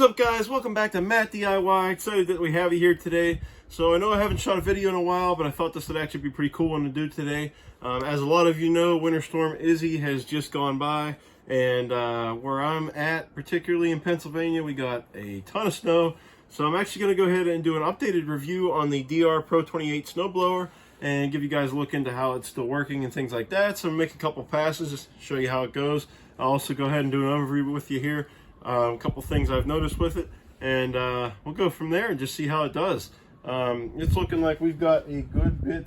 What's up, guys? Welcome back to MattDIY. Excited that we have you here today. So I know I haven't shot a video in a while, but I thought this would actually be pretty cool one to do today. As a lot of you know, Winter Storm Izzy has just gone by, and where I'm at, particularly in Pennsylvania, we got a ton of snow. So I'm actually going to go ahead and do an updated review on the DR Pro 28 snowblower and give you guys a look into how it's still working and things like that. So I'm going to make a couple passes just to show you how it goes. I'll also go ahead and do an overview with you here. A couple things I've noticed with it, and we'll go from there and just see how it does. It's looking like we've got a good bit,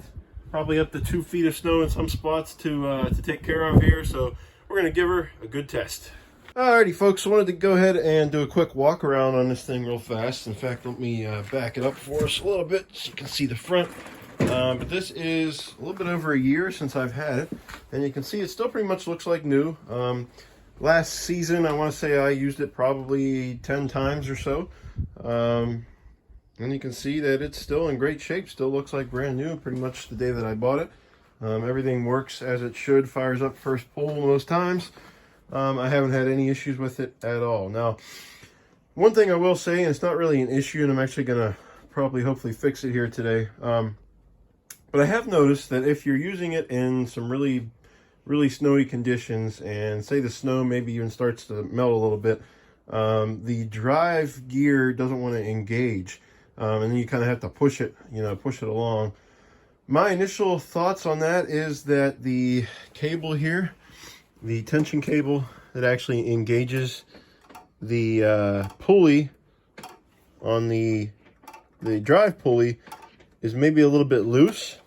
probably up to 2 feet of snow in some spots to take care of here, so we're going to give her a good test. Alrighty folks, I wanted to go ahead and do a quick walk around on this thing real fast. In fact, let me back it up for us a little bit so you can see the front. But this is a little bit over a year since I've had it, and you can see it still pretty much looks like new. Last season, I want to say I used it probably 10 times or so. And you can see that it's still in great shape. Still looks like brand new pretty much the day that I bought it. Everything works as it should. Fires up first pull most times. I haven't had any issues with it at all. Now, one thing I will say, and it's not really an issue, and I'm actually going to probably hopefully fix it here today. But I have noticed that if you're using it in some really snowy conditions, and say the snow maybe even starts to melt a little bit, the drive gear doesn't want to engage, and then you kind of have to push it along. My initial thoughts on that is that the cable here, the tension cable that actually engages the pulley on the drive pulley, is maybe a little bit loose.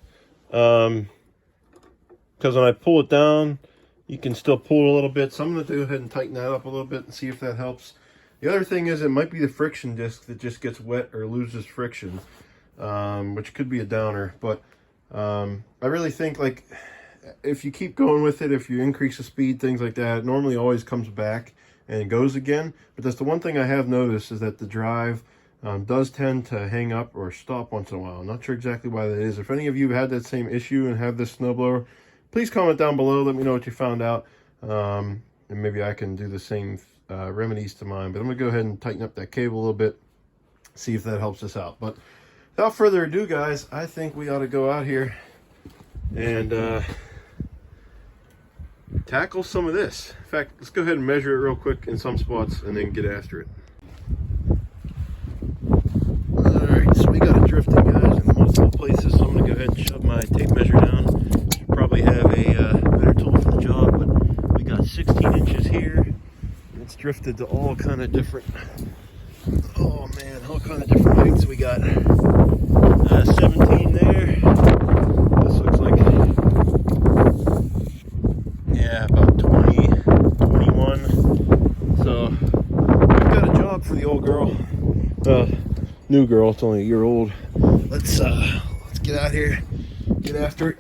Because when I pull it down, you can still pull a little bit. So I'm going to go ahead and tighten that up a little bit and see if that helps. The other thing is it might be the friction disc that just gets wet or loses friction, which could be a downer. But I really think, like, if you keep going with it, if you increase the speed, things like that, it normally always comes back and goes again. But that's the one thing I have noticed, is that the drive does tend to hang up or stop once in a while. I'm not sure exactly why that is. If any of you have had that same issue and have this snowblower, please comment down below. Let me know what you found out, and maybe I can do the same remedies to mine. But I'm going to go ahead and tighten up that cable a little bit, see if that helps us out. But without further ado, guys, I think we ought to go out here and tackle some of this. In fact, let's go ahead and measure it real quick in some spots and then get after it. Alright, so we got it drifting, guys, in multiple places, so I'm going to go ahead and shove my tape measure down. Should probably have a better tool for the job, but we got 16 inches here, and it's drifted to all kind of different, all kind of different heights. We got 17 there. This looks like, yeah, about 20, 21. So we've got a job for the old girl. New girl, it's only a year old. Let's get out here, get after it.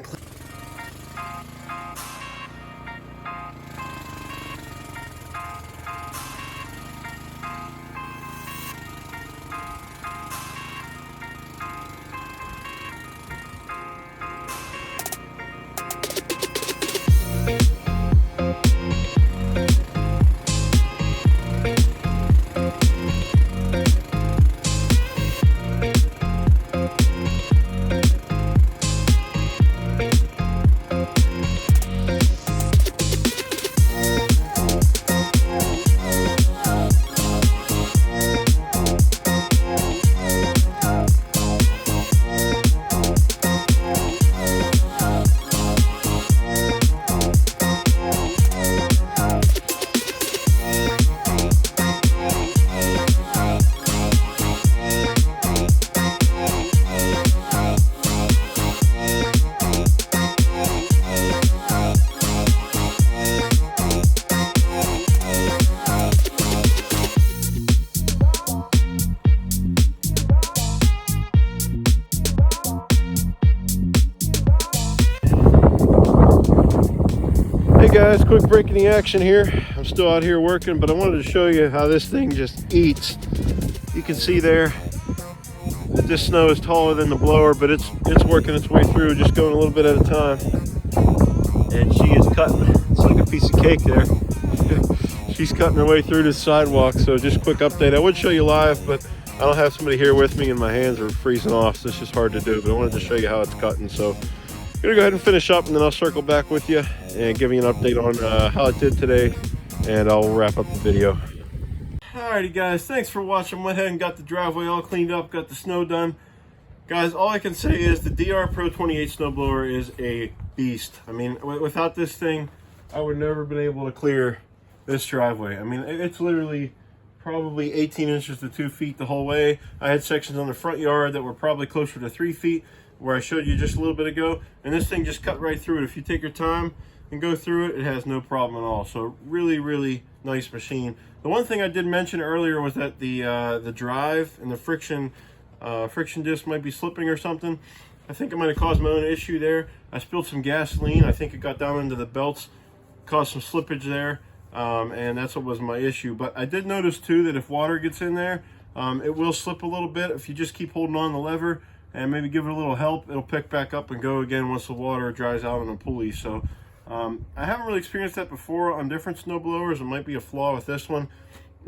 Hey guys, quick break in the action here. I'm still out here working, but I wanted to show you how this thing just eats. You can see there that this snow is taller than the blower, but it's working its way through, just going a little bit at a time. And she is cutting. It's like a piece of cake there. she's cutting her way through this sidewalk. So just a quick update. I would show you live, but I don't have somebody here with me and my hands are freezing off, so it's just hard to do. But I wanted to show you how it's cutting. So I'm gonna go ahead and finish up, and then I'll circle back with you and give you an update on how it did today, and I'll wrap up the video. Alrighty guys, thanks for watching. Went ahead and got the driveway all cleaned up, got the snow done. Guys, all I can say is the DR Pro 28 snowblower is a beast. I mean, without this thing, I would never been able to clear this driveway. I mean, it's literally probably 18 inches to 2 feet the whole way. I had sections on the front yard that were probably closer to 3 feet, where I showed you just a little bit ago, and this thing just cut right through it. If you take your time and go through it, it has no problem at all. So really, really nice machine. The one thing I did mention earlier was that the drive and the friction disc might be slipping or something. I think it might have caused my own issue there. I spilled some gasoline. I think it got down into the belts, caused some slippage there, and that's what was my issue. But I did notice too that if water gets in there, it will slip a little bit. If you just keep holding on the lever and maybe give it a little help, it'll pick back up and go again once the water dries out on the pulley. So I haven't really experienced that before on different snow blowers. It might be a flaw with this one.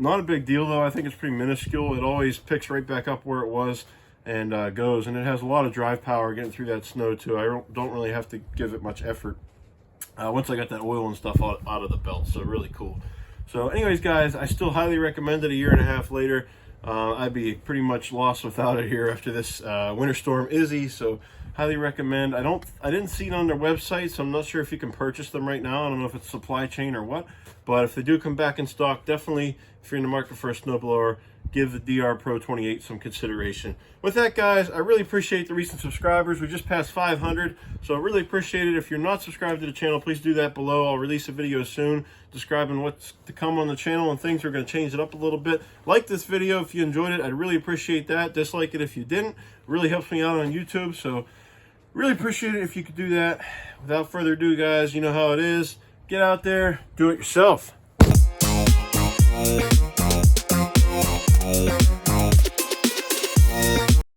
Not a big deal though. I think it's pretty minuscule. It always picks right back up where it was and goes, and it has a lot of drive power getting through that snow too. I don't really have to give it much effort once I got that oil and stuff out of the belt. So really cool. So anyways guys, I still highly recommend it. A year and a half later, I'd be pretty much lost without it here after this Winter Storm Izzy. So highly recommend. I didn't see it on their website, so I'm not sure if you can purchase them right now. I don't know if it's supply chain or what, but if they do come back in stock, definitely, if you're in the market for a snowblower, give the DR Pro 28 some consideration. With that guys, I really appreciate the recent subscribers. We just passed 500, so I really appreciate it. If you're not subscribed to the channel, please do that below. I'll release a video soon describing what's to come on the channel and things. We're going to change it up a little bit. Like this video if you enjoyed it. I'd really appreciate that. Dislike it if you didn't. It really helps me out on YouTube, so really appreciate it if you could do that. Without further ado guys, you know how it is. Get out there, do it yourself.